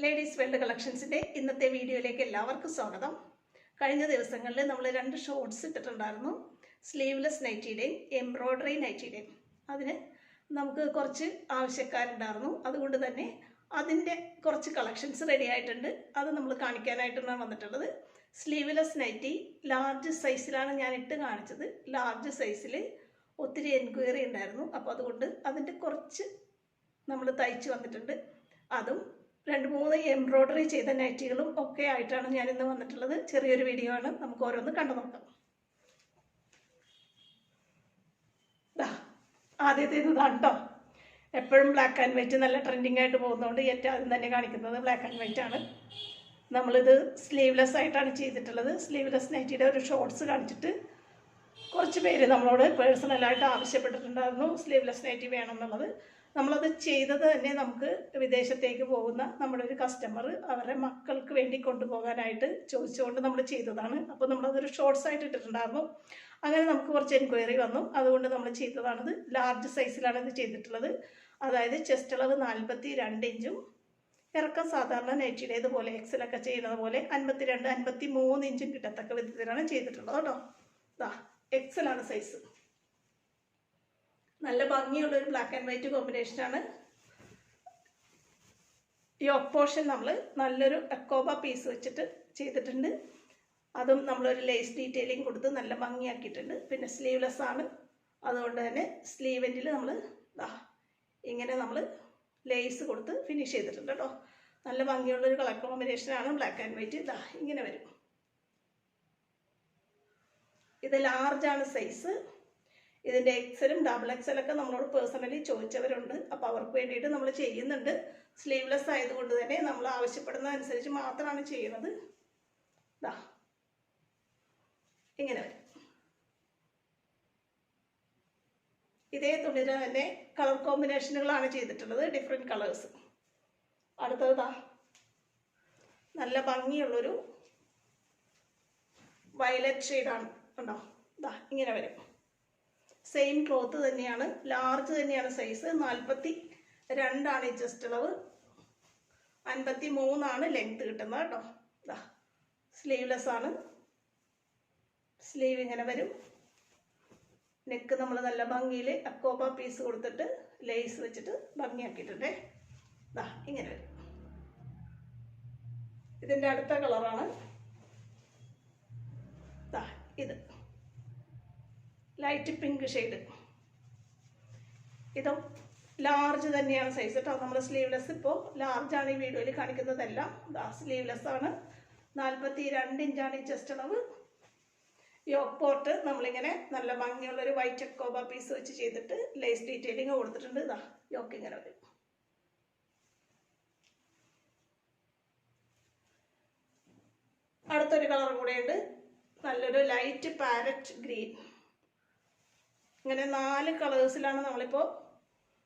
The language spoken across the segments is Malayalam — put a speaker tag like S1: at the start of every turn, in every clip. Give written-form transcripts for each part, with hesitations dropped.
S1: ലേഡീസ് വേൾഡ് കളക്ഷൻസിൻ്റെ ഇന്നത്തെ വീഡിയോയിലേക്ക് എല്ലാവർക്കും സ്വാഗതം. കഴിഞ്ഞ ദിവസങ്ങളിൽ നമ്മൾ 2 ഷോർട്സ് ഇട്ടിട്ടുണ്ടായിരുന്നു, സ്ലീവ്ലെസ് നൈറ്റിയുടെയും എംബ്രോയ്ഡറി നൈറ്റിയുടെയും. അതിന് നമുക്ക് കുറച്ച് ആവശ്യക്കാരുണ്ടായിരുന്നു, അതുകൊണ്ട് തന്നെ അതിൻ്റെ കുറച്ച് കളക്ഷൻസ് റെഡി ആയിട്ടുണ്ട്. അത് നമ്മൾ കാണിക്കാനായിട്ടാണ് വന്നിട്ടുള്ളത്. സ്ലീവ്ലെസ് നൈറ്റി ലാർജ് സൈസിലാണ് ഞാൻ ഇട്ട് കാണിച്ചത്. ലാർജ് സൈസിൽ ഒത്തിരി എൻക്വയറി ഉണ്ടായിരുന്നു, അപ്പോൾ അതുകൊണ്ട് അതിൻ്റെ കുറച്ച് നമ്മൾ തയ്ച്ച് വന്നിട്ടുണ്ട്. അതും 2-3 എംബ്രോയ്ഡറി ചെയ്ത നൈറ്റികളും ഒക്കെ ആയിട്ടാണ് ഞാൻ ഇന്ന് വന്നിട്ടുള്ളത്. ചെറിയൊരു വീഡിയോ ആണ്, നമുക്ക് ഓരോന്ന് കണ്ടു നോക്കാം. ആദ്യത്തേത് ഇതാണ് കേട്ടോ. എപ്പോഴും ബ്ലാക്ക് ആൻഡ് വൈറ്റ് നല്ല ട്രെൻഡിങ് ആയിട്ട് പോകുന്നതുകൊണ്ട് ഏറ്റവും ആദ്യം തന്നെ കാണിക്കുന്നത് ബ്ലാക്ക് ആൻഡ് വൈറ്റ് ആണ്. നമ്മളിത് സ്ലീവ്ലെസ് ആയിട്ടാണ് ചെയ്തിട്ടുള്ളത്. സ്ലീവ്ലെസ് നൈറ്റിയുടെ ഒരു ഷോർട്സ് കാണിച്ചിട്ട് കുറച്ച് പേര് നമ്മളോട് പേഴ്സണലായിട്ട് ആവശ്യപ്പെട്ടിട്ടുണ്ടായിരുന്നു സ്ലീവ്ലെസ് നൈറ്റി വേണം എന്നുള്ളത്. നമ്മളത് ചെയ്തത് തന്നെ നമുക്ക് വിദേശത്തേക്ക് പോകുന്ന നമ്മുടെ ഒരു കസ്റ്റമർ അവരുടെ മക്കൾക്ക് വേണ്ടി കൊണ്ടുപോകാനായിട്ട് ചോദിച്ചുകൊണ്ട് നമ്മൾ ചെയ്തതാണ്. അപ്പോൾ നമ്മളതൊരു ഷോർട്സ് ആയിട്ട് ഇട്ടിട്ടുണ്ടായിരുന്നു. അങ്ങനെ നമുക്ക് കുറച്ച് എൻക്വയറി വന്നു, അതുകൊണ്ട് നമ്മൾ ചെയ്തതാണിത്. ലാർജ് സൈസിലാണ് ഇത് ചെയ്തിട്ടുള്ളത്. അതായത് ചെസ്റ്റ് അളവ് 42 ഇഞ്ചും ഇറക്കം സാധാരണ നൈറ്റിയുടേതുപോലെ എക്സലൊക്കെ ചെയ്യുന്നത് പോലെ 52-53 ഇഞ്ചും കിട്ടത്തക്ക വിധത്തിലാണ് ചെയ്തിട്ടുള്ളത് കേട്ടോ. എക്സലാണ് സൈസ്. നല്ല ഭംഗിയുള്ളൊരു ബ്ലാക്ക് ആൻഡ് വൈറ്റ് കോമ്പിനേഷനാണ്. യോക്ക് പോർഷൻ നമ്മൾ നല്ലൊരു അക്കോബ പീസ് വെച്ചിട്ട് ചെയ്തിട്ടുണ്ട്. അതും നമ്മളൊരു ലേസ് ഡീറ്റെയിലിംഗ് കൊടുത്ത് നല്ല ഭംഗിയാക്കിയിട്ടുണ്ട്. പിന്നെ സ്ലീവ്ലെസ് ആണ്, അതുകൊണ്ട് തന്നെ സ്ലീവെൻറ്റിൽ നമ്മൾ ഇങ്ങനെ നമ്മൾ ലേസ് കൊടുത്ത് ഫിനിഷ് ചെയ്തിട്ടുണ്ട് കേട്ടോ. നല്ല ഭംഗിയുള്ളൊരു കളർ കോമ്പിനേഷനാണ് ബ്ലാക്ക് ആൻഡ് വൈറ്റ്. ഇങ്ങനെ വരും. ഇത് ലാർജാണ് സൈസ്. ഇതിൻ്റെ എക്സലും ഡബിൾ എക്സലൊക്കെ നമ്മളോട് പേഴ്സണലി ചോദിച്ചവരുണ്ട്, അപ്പോൾ അവർക്ക് വേണ്ടിയിട്ട് നമ്മൾ ചെയ്യുന്നുണ്ട്. സ്ലീവ്ലെസ് ആയതുകൊണ്ട് തന്നെ നമ്മൾ ആവശ്യപ്പെടുന്ന അനുസരിച്ച് മാത്രമാണ് ചെയ്യുന്നത്. ഇങ്ങനെ വരും. ഇതേ തുണിയിൽ തന്നെ കളർ കോമ്പിനേഷനുകളാണ് ചെയ്തിട്ടുള്ളത്, ഡിഫറെൻറ്റ് കളേഴ്സ്. അടുത്തത് നല്ല ഭംഗിയുള്ളൊരു വയലറ്റ് ഷെയ്ഡാണ് കണ്ടോ. ഇങ്ങനെ വരും. സെയിം ക്ലോത്ത് തന്നെയാണ്, ലാർജ് തന്നെയാണ് സൈസ്. 42 ഈ ചെസ്റ്റ് അളവ്, 53 ലെങ്ത് കിട്ടുന്നത് കേട്ടോ. സ്ലീവ്ലെസ് ആണ്. സ്ലീവ് ഇങ്ങനെ വരും. നെക്ക് നമ്മൾ നല്ല ഭംഗിയിൽ അക്കോബ പീസ് കൊടുത്തിട്ട് ലേസ് വെച്ചിട്ട് ഭംഗിയാക്കിയിട്ടുണ്ടേ. ഇങ്ങനെ വരും. ഇതിൻ്റെ അടുത്ത കളറാണ് ഇത്, ലൈറ്റ് പിങ്ക് ഷെയ്ഡ്. ഇതും ലാർജ് തന്നെയാണ് സൈസ് കേട്ടോ. നമ്മൾ സ്ലീവ്ലെസ് ഇപ്പോൾ ലാർജാണ് ഈ വീഡിയോയിൽ കാണിക്കുന്നതെല്ലാം. സ്ലീവ്ലെസ് ആണ്. 42 ഇഞ്ചാണ് ഈ ചെസ്റ്റ് അളവ്. യോക്ക് പോർട്ട് നമ്മളിങ്ങനെ നല്ല ഭംഗിയുള്ളൊരു വൈറ്റ് അക്കോബ പീസ് വെച്ച് ചെയ്തിട്ട് ലേസ് ഡീറ്റെയിലിംഗ് കൊടുത്തിട്ടുണ്ട്. യോക്ക് ഇങ്ങനെ വരും. അടുത്തൊരു കളർ കൂടെയുണ്ട്, നല്ലൊരു ലൈറ്റ് പാരറ്റ് ഗ്രീൻ. ഇങ്ങനെ 4 കളേഴ്സിലാണ് നമ്മളിപ്പോൾ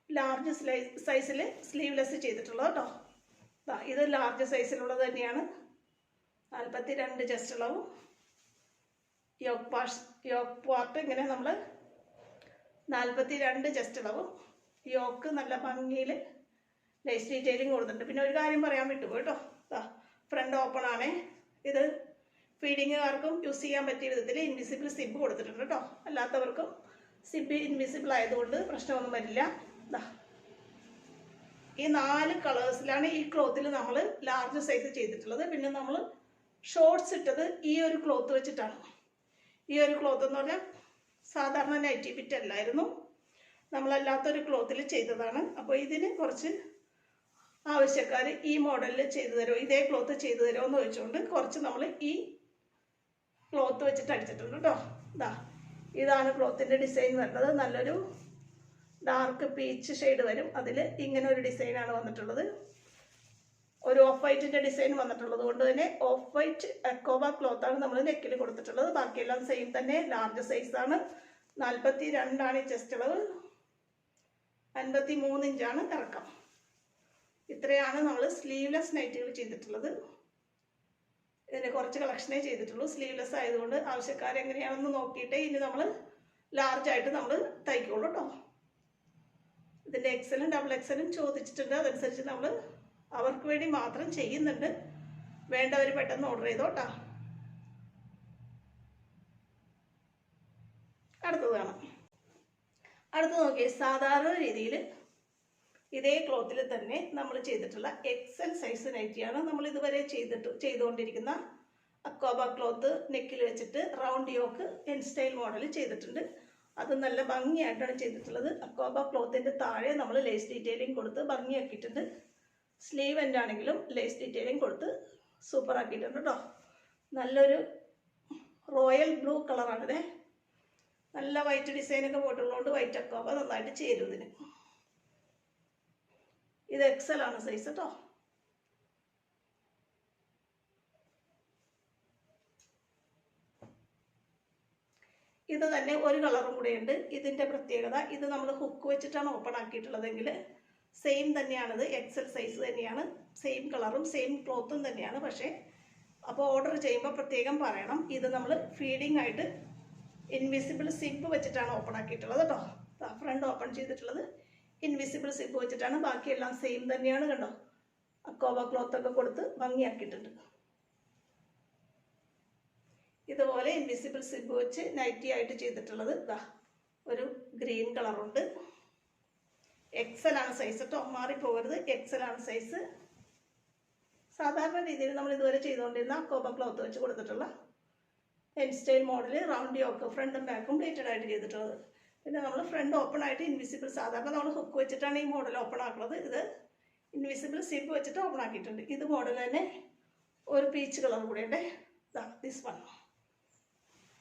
S1: ലാർജ് സൈസിൽ സ്ലീവ്ലെസ് ചെയ്തിട്ടുള്ളത് കേട്ടോ. ഇത് ലാർജ് സൈസിലുള്ളത് തന്നെയാണ്. 42 ചെസ്റ്റ് അളവും യോക്ക് പാർട്ട് ഇങ്ങനെ നമ്മൾ 42 ചെസ്റ്റ് അളവും യോക്ക് നല്ല ഭംഗിയിൽ ലേസ് ഡീറ്റെയിലിംഗ് കൊടുത്തിട്ടുണ്ട്. പിന്നെ ഒരു കാര്യം പറയാൻ വിട്ടുപോയി കേട്ടോ. ഫ്രണ്ട് ഓപ്പൺ ആണേ. ഇത് ഫീഡിങ്ങുകാർക്കും യൂസ് ചെയ്യാൻ പറ്റിയ വിധത്തിൽ ഇൻവിസിബിൾ സിബ് കൊടുത്തിട്ടുണ്ട് കേട്ടോ. അല്ലാത്തവർക്കും സിബ് ഇൻവിസിബിൾ ആയതുകൊണ്ട് പ്രശ്നമൊന്നും വരില്ല. ഈ 4 കളേഴ്സിലാണ് ഈ ക്ലോത്തിൽ നമ്മൾ ലാർജ് സൈസ് ചെയ്തിട്ടുള്ളത്. പിന്നെ നമ്മൾ ഷോർട്സ് ഇട്ടത് ഈ ഒരു ക്ലോത്ത് വെച്ചിട്ടാണ്. ഈ ഒരു ക്ലോത്ത് എന്ന് പറഞ്ഞാൽ സാധാരണ നൈറ്റി ഫിറ്റ് അല്ലായിരുന്നു, നമ്മളല്ലാത്തൊരു ക്ലോത്തിൽ ചെയ്തതാണ്. അപ്പോൾ ഇതിന് കുറച്ച് ആവശ്യക്കാർ ഈ മോഡലിൽ ചെയ്തു തരുമോ, ഇതേ ക്ലോത്ത് ചെയ്തു തരുമോ എന്ന് ചോദിച്ചുകൊണ്ട് കുറച്ച് നമ്മൾ ഈ ക്ലോത്ത് വെച്ചിട്ട് അടിച്ചിട്ടുണ്ട് കേട്ടോ. ഇതാണ് ക്ലോത്തിൻ്റെ ഡിസൈൻ വരുന്നത്. നല്ലൊരു ഡാർക്ക് പീച്ച് ഷെയ്ഡ് വരും. അതിൽ ഇങ്ങനെ ഒരു ഡിസൈനാണ് വന്നിട്ടുള്ളത്. ഒരു ഓഫ് വൈറ്റിൻ്റെ ഡിസൈൻ വന്നിട്ടുള്ളത് കൊണ്ട് തന്നെ ഓഫ് വൈറ്റ് അക്കോബ ക്ലോത്താണ് നമ്മൾ നെക്കിൽ കൊടുത്തിട്ടുള്ളത്. ബാക്കിയെല്ലാം സെയിം തന്നെ, ലാർജ് സൈസാണ്. 42 ഈ ചെസ്റ്റ് അളവ്, 53 ഇഞ്ചാണ് ഇറക്കം. ഇത്രയാണ് നമ്മൾ സ്ലീവ്ലെസ് നൈറ്റുകൾ ചെയ്തിട്ടുള്ളത്. ഇതിൻ്റെ കുറച്ച് കളക്ഷനേ ചെയ്തിട്ടുള്ളൂ. സ്ലീവ്ലെസ് ആയതുകൊണ്ട് ആവശ്യക്കാരെങ്ങനെയാണെന്ന് നോക്കിയിട്ടേ ഇനി നമ്മൾ ലാർജായിട്ട് നമ്മൾ തയ്ക്കുള്ളൂ കേട്ടോ. ഇതിൻ്റെ എക്സലും ഡബിൾ എക്സലും ചോദിച്ചിട്ടുണ്ട്, അതനുസരിച്ച് നമ്മൾ അവർക്ക് വേണ്ടി മാത്രം ചെയ്യുന്നുണ്ട്. വേണ്ടവർ പെട്ടെന്ന് ഓർഡർ ചെയ്തോട്ടാ. അടുത്തത് കാണാം. അടുത്ത് നോക്കിയേ, സാധാരണ രീതിയിൽ ഇതേ ക്ലോത്തിൽ തന്നെ നമ്മൾ ചെയ്തിട്ടുള്ള എക്സൽ സൈസ് നൈറ്റിയാണ് നമ്മൾ ഇതുവരെ ചെയ്തുകൊണ്ടിരിക്കുന്ന അക്കോബ ക്ലോത്ത് നെക്കിൽ വെച്ചിട്ട് round yoke N style model ചെയ്തിട്ടുണ്ട്. അത് നല്ല ഭംഗിയായിട്ടാണ് ചെയ്തിട്ടുള്ളത്. അക്കോബ ക്ലോത്തിൻ്റെ താഴെ നമ്മൾ ലേസ് ഡീറ്റെയിലിംഗ് കൊടുത്ത് ഭംഗിയാക്കിയിട്ടുണ്ട്. സ്ലീവ് എൻഡ് ആണെങ്കിലും ലേസ് ഡീറ്റെയിലിംഗ് കൊടുത്ത് സൂപ്പർ ആക്കിയിട്ടുണ്ട് കേട്ടോ. നല്ലൊരു റോയൽ ബ്ലൂ കളറാണിത്. നല്ല വൈറ്റ് ഡിസൈനൊക്കെ പോയിട്ടുള്ളതുകൊണ്ട് വൈറ്റ് അക്കോബ നന്നായിട്ട് ചേരും ഇതിന്. ഇത് എക്സൽ ആണ് സൈസ് കേട്ടോ. ഇത് തന്നെ ഒരു കളറും കൂടെ ഉണ്ട്. ഇതിൻ്റെ പ്രത്യേകത, ഇത് നമ്മൾ ഹുക്ക് വെച്ചിട്ടാണ് ഓപ്പൺ ആക്കിയിട്ടുള്ളതെങ്കിൽ സെയിം തന്നെയാണിത്, എക്സൽ സൈസ് തന്നെയാണ്, സെയിം കളറും സെയിം ക്ലോത്തും തന്നെയാണ്. പക്ഷേ അപ്പോൾ ഓർഡർ ചെയ്യുമ്പോൾ പ്രത്യേകം പറയണം, ഇത് നമ്മൾ ഫീഡിങ് ആയിട്ട് ഇൻവിസിബിൾ സിബ് വെച്ചിട്ടാണ് ഓപ്പൺ ആക്കിയിട്ടുള്ളത് കേട്ടോ. ഫ്രണ്ട് ഓപ്പൺ ചെയ്തിട്ടുള്ളത് ഇൻവിസിബിൾ സിബ് വെച്ചിട്ടാണ്. ബാക്കിയെല്ലാം സെയിം തന്നെയാണ്. കണ്ടോ, അക്കോബ ക്ലോത്തൊക്കെ കൊടുത്ത് ഭംഗിയാക്കിയിട്ടുണ്ട്. ഇതുപോലെ ഇൻവിസിബിൾ സിബ് വെച്ച് നൈറ്റി ആയിട്ട് ചെയ്തിട്ടുള്ളത് ഇതാ ഒരു ഗ്രീൻ കളറുണ്ട്. എക്സൽ ആണ് സൈസ് കേട്ടോ, മാറിപ്പോകരുത്. എക്സൽ ആണ് സൈസ്. സാധാരണ രീതിയിൽ നമ്മൾ ഇതുവരെ ചെയ്തുകൊണ്ടിരുന്ന അക്കോബ ക്ലോത്ത് വെച്ച് കൊടുത്തിട്ടുള്ള N style model round yoke ഫ്രണ്ടും ബാക്കും പ്ലേറ്റഡ് ആയിട്ട് ചെയ്തിട്ടുള്ളത്. പിന്നെ നമ്മൾ ഫ്രണ്ട് ഓപ്പൺ ആയിട്ട് ഇൻവിസിബിൾ, സാധാരണ നമ്മൾ ഹുക്ക് വെച്ചിട്ടാണ് ഈ മോഡൽ ഓപ്പൺ ആക്കുന്നത്. ഇത് ഇൻവിസിബിൾ സിബ് വെച്ചിട്ട് ഓപ്പൺ ആക്കിയിട്ടുണ്ട്. ഇത് മോഡൽ തന്നെ ഒരു പീച്ച് കളർ കൂടെ ഉണ്ട്. ദിസ് വൺ,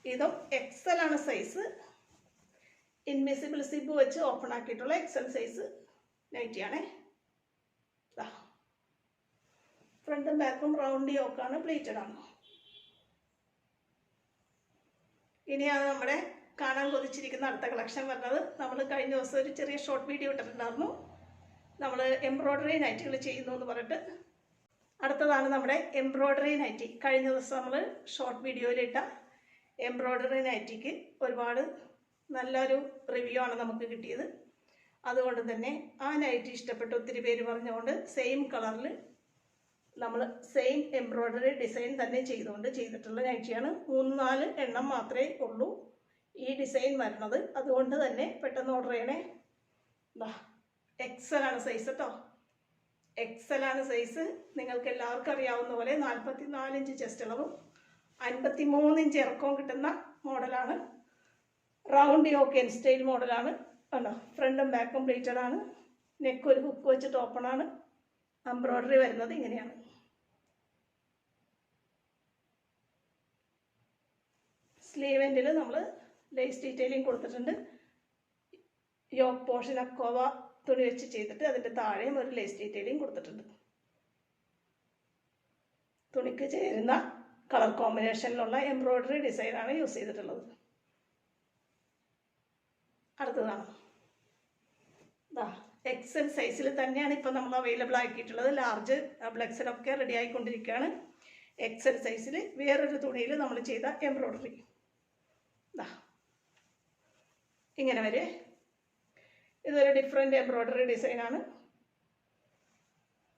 S1: ഇതും എക്സൽ ആണ് സൈസ്. ഇൻവിസിബിൾ സിബ് വെച്ച് ഓപ്പൺ ആക്കിയിട്ടുള്ള എക്സൽ സൈസ് നൈറ്റിയാണേ. ഫ്രണ്ടും ബാക്കും റൗണ്ട് യോക്കാണ്, പ്ലേറ്റഡ് ആണ്. ഇനിയാണ് നമ്മുടെ കാണാൻ കൊതിച്ചിരിക്കുന്ന അടുത്ത കളക്ഷൻ വരുന്നത്. നമ്മൾ കഴിഞ്ഞ ദിവസം ഒരു ചെറിയ ഷോർട്ട് വീഡിയോ ഇട്ടിട്ടുണ്ടായിരുന്നു, നമ്മൾ എംബ്രോയ്ഡറി നൈറ്റികൾ ചെയ്യുന്നു എന്ന് പറഞ്ഞിട്ട്. അടുത്തതാണ് നമ്മുടെ എംബ്രോയ്ഡറി നൈറ്റി. കഴിഞ്ഞ ദിവസം നമ്മൾ ഷോർട്ട് വീഡിയോയിലിട്ട എംബ്രോയ്ഡറി നൈറ്റിക്ക് ഒരുപാട് നല്ലൊരു റിവ്യൂ ആണ് നമുക്ക് കിട്ടിയത്. അതുകൊണ്ട് തന്നെ ആ നൈറ്റി ഇഷ്ടപ്പെട്ട് ഒത്തിരി പേര് പറഞ്ഞുകൊണ്ട് സെയിം കളറിൽ നമ്മൾ സെയിം എംബ്രോയ്ഡറി ഡിസൈൻ തന്നെ ചെയ്തിട്ടുള്ള നൈറ്റിയാണ്. 3-4 എണ്ണം മാത്രമേ ഉള്ളൂ ഈ ഡിസൈൻ വരുന്നത്. അതുകൊണ്ട് തന്നെ പെട്ടെന്ന് ഓർഡർ ചെയ്യണേ. എക്സൽ ആണ് സൈസ് കേട്ടോ, എക്സൽ ആണ് സൈസ്. നിങ്ങൾക്ക് എല്ലാവർക്കും അറിയാവുന്ന പോലെ 44 ഇഞ്ച് ചെസ്റ്റ് അളവും 53 ഇഞ്ച് ഇറക്കവും കിട്ടുന്ന മോഡലാണ്. റൗണ്ട് യോക്ക് എൻ സ്റ്റൈൽ മോഡലാണ്. കണ്ടോ, ഫ്രണ്ടും ബാക്കും പ്ലേറ്റഡ് ആണ്. നെക്ക് ഒരു ഹുക്ക് വെച്ചിട്ട് ഓപ്പൺ ആണ്. എംബ്രോയ്ഡറി വരുന്നത് ഇങ്ങനെയാണ്. സ്ലീവ് എൻഡിൽ നമ്മൾ ലേസ് ഡീറ്റെയിലിംഗ് കൊടുത്തിട്ടുണ്ട്. യോക്ക് പോർഷൻ അക്കോവ തുണി വെച്ച് ചെയ്തിട്ട് അതിൻ്റെ താഴെയും ഒരു ലേസ് ഡീറ്റെയിലിംഗ് കൊടുത്തിട്ടുണ്ട്. തുണിക്ക് ചേരുന്ന കളർ കോമ്പിനേഷനിലുള്ള എംബ്രോയ്ഡറി ഡിസൈനാണ് യൂസ് ചെയ്തിട്ടുള്ളത്. അടുത്തതാണ് എക്സൽ സൈസിൽ തന്നെയാണ് ഇപ്പം നമ്മൾ അവൈലബിൾ ആക്കിയിട്ടുള്ളത്. ലാർജ് ഡബിൾ എക്സൽ ഒക്കെ റെഡി ആയിക്കൊണ്ടിരിക്കുകയാണ്. എക്സൽ സൈസിൽ വേറൊരു തുണിയിൽ നമ്മൾ ചെയ്ത എംബ്രോയ്ഡറി ഇങ്ങനെ വരെ. ഇതൊരു ഡിഫറെൻ്റ് എംബ്രോയ്ഡറി ഡിസൈനാണ്.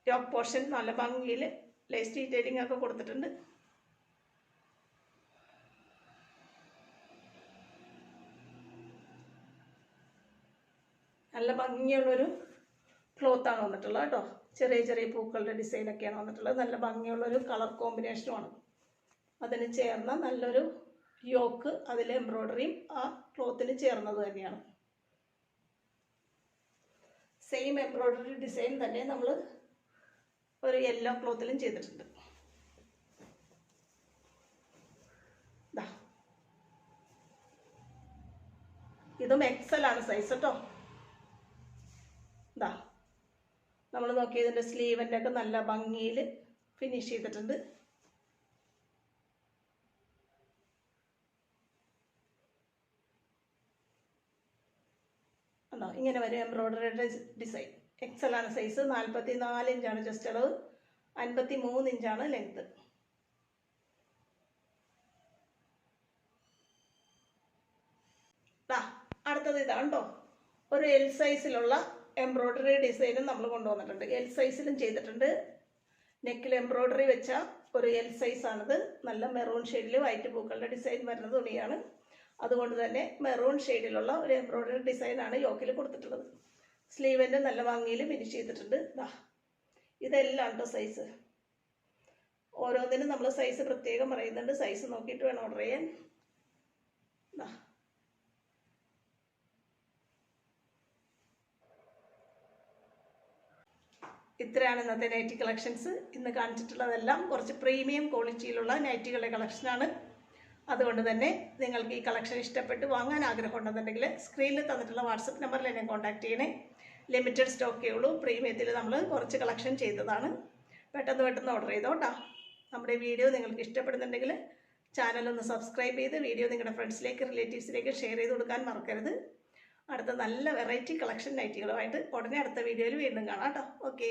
S1: യോക്ക് പോർഷൻ നല്ല ഭംഗിയിൽ ലേസ് ഡീറ്റെയിലിംഗ് ഒക്കെ കൊടുത്തിട്ടുണ്ട്. നല്ല ഭംഗിയുള്ളൊരു ക്ലോത്താണ് വന്നിട്ടുള്ളത് കേട്ടോ. ചെറിയ ചെറിയ പൂക്കളുടെ ഡിസൈനൊക്കെയാണ് വന്നിട്ടുള്ളത്. നല്ല ഭംഗിയുള്ളൊരു കളർ കോമ്പിനേഷനുമാണ്. അതിന് ചേർന്ന നല്ലൊരു യോക്ക്, അതിൽ എംബ്രോയ്ഡറിയും ആ ക്ലോത്തിന് ചേർന്നത് തന്നെയാണ്. സെയിം എംബ്രോയ്ഡറി ഡിസൈൻ തന്നെ നമ്മൾ ഒരു യെല്ലോ ക്ലോത്തിലും ചെയ്തിട്ടുണ്ട്. ഇതും എക്സൽ ആണ് സൈസ് കേട്ടോ. നമ്മൾ നോക്കി ഇതിൻ്റെ സ്ലീവിൻ്റെ ഒക്കെ നല്ല ഭംഗിയിൽ ഫിനിഷ് ചെയ്തിട്ടുണ്ട്. ഉണ്ടോ, ഇങ്ങനെ വരും എംബ്രോയ്ഡറി ഡിസൈൻ. എക്സൽ ആണ് സൈസ്. 44 ഇഞ്ചാണ് ചെസ്റ്റ് അളവ്, 53 ഇഞ്ചാണ് ലെങ്ത്. അടുത്തത് ഇതാണ് കേട്ടോ, ഒരു എൽ സൈസിലുള്ള എംബ്രോയ്ഡറി ഡിസൈനും നമ്മൾ കൊണ്ടുവന്നിട്ടുണ്ട്. എൽ സൈസിലും ചെയ്തിട്ടുണ്ട്. നെക്കിൽ എംബ്രോയ്ഡറി വെച്ച ഒരു എൽ സൈസാണിത്. നല്ല മെറൂൺ ഷെയ്ഡിൽ വൈറ്റ് പൂക്കളുടെ ഡിസൈൻ വരുന്ന തുണിയാണ്. അതുകൊണ്ട് തന്നെ മെറൂൺ ഷെയ്ഡിലുള്ള ഒരു എംബ്രോയ്ഡറി ഡിസൈനാണ് യോക്കിൽ കൊടുത്തിട്ടുള്ളത്. സ്ലീവിൻ്റെ നല്ല ഭംഗിയിൽ ഫിനിഷ് ചെയ്തിട്ടുണ്ട്. ഇതെല്ലാം കേട്ടോ സൈസ്. ഓരോന്നിനും നമ്മൾ സൈസ് പ്രത്യേകം പറയുന്നുണ്ട്. സൈസ് നോക്കിയിട്ട് വേണം ഓർഡർ ചെയ്യാൻ. ഇത്രയാണ് ഇന്നത്തെ നൈറ്റി കളക്ഷൻസ്. ഇന്ന് കാണിച്ചിട്ടുള്ളതെല്ലാം കുറച്ച് പ്രീമിയം ക്വാളിറ്റിയിലുള്ള നൈറ്റികളുടെ കളക്ഷനാണ്. അതുകൊണ്ട് തന്നെ നിങ്ങൾക്ക് ഈ കളക്ഷൻ ഇഷ്ടപ്പെട്ട് വാങ്ങാൻ ആഗ്രഹമുണ്ടെന്നുണ്ടെങ്കിൽ സ്ക്രീനിൽ തന്നിട്ടുള്ള വാട്സപ്പ് നമ്പറിൽ എന്നെ കോൺടാക്ട് ചെയ്യണേ. ലിമിറ്റഡ് സ്റ്റോക്കേ ഉള്ളൂ. പ്രീമിയത്തിൽ നമ്മൾ കുറച്ച് കളക്ഷൻ ചെയ്തതാണ്. പെട്ടെന്ന് ഓർഡർ ചെയ്തോ കേട്ടോ. നമ്മുടെ വീഡിയോ നിങ്ങൾക്ക് ഇഷ്ടപ്പെടുന്നുണ്ടെങ്കിൽ ചാനലൊന്ന് സബ്സ്ക്രൈബ് ചെയ്ത് വീഡിയോ നിങ്ങളുടെ ഫ്രണ്ട്സിലേക്ക് റിലേറ്റീവ്സിലേക്ക് ഷെയർ ചെയ്ത് കൊടുക്കാൻ മറക്കരുത്. അടുത്ത നല്ല വെറൈറ്റി കളക്ഷൻ നൈറ്റികളുമായിട്ട് ഉടനെ അടുത്ത വീഡിയോയിൽ വീണ്ടും കാണാം കേട്ടോ. ഓക്കേ.